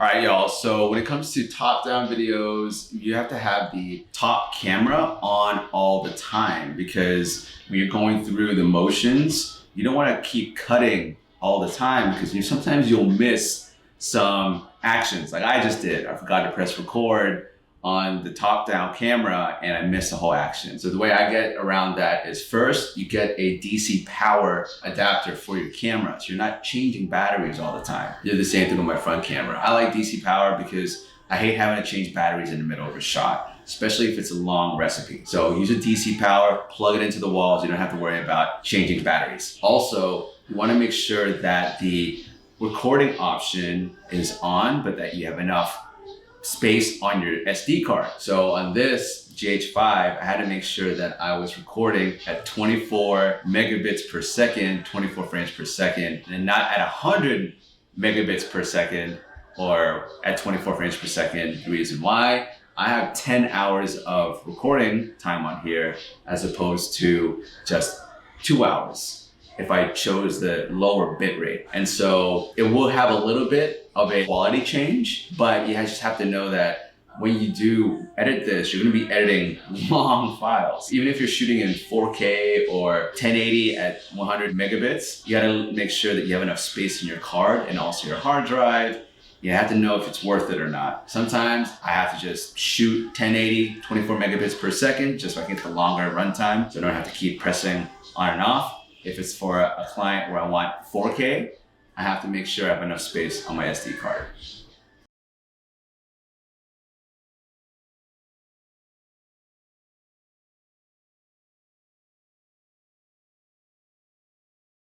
All right, y'all. So when it comes to top-down videos, you have to have the top camera on all the time because when you're going through the motions, you don't want to keep cutting all the time because sometimes you'll miss some actions like I just did. I forgot to press record on the top-down camera and I missed the whole action. So the way I get around that is first, you get a DC power adapter for your camera. So you're not changing batteries all the time. I did the same thing with my front camera. I like DC power because I hate having to change batteries in the middle of a shot, especially if it's a long recipe. So use a DC power, plug it into the walls. You don't have to worry about changing batteries. Also, you want to make sure that the recording option is on, but that you have enough space on your SD card. So on this GH5, I had to make sure that I was recording at 24 megabits per second, 24 frames per second, and not at 100 megabits per second or at 24 frames per second. The reason why, I have 10 hours of recording time on here as opposed to just 2 hours if I chose the lower bit rate. And so it will have a little bit of a quality change, but you just have to know that when you do edit this, you're gonna be editing long files. Even if you're shooting in 4K or 1080 at 100 megabits, you gotta make sure that you have enough space in your card and also your hard drive. You have to know if it's worth it or not. Sometimes I have to just shoot 1080, 24 megabits per second, just so I can get the longer runtime, so I don't have to keep pressing on and off. If it's for a client where I want 4K, I have to make sure I have enough space on my SD card.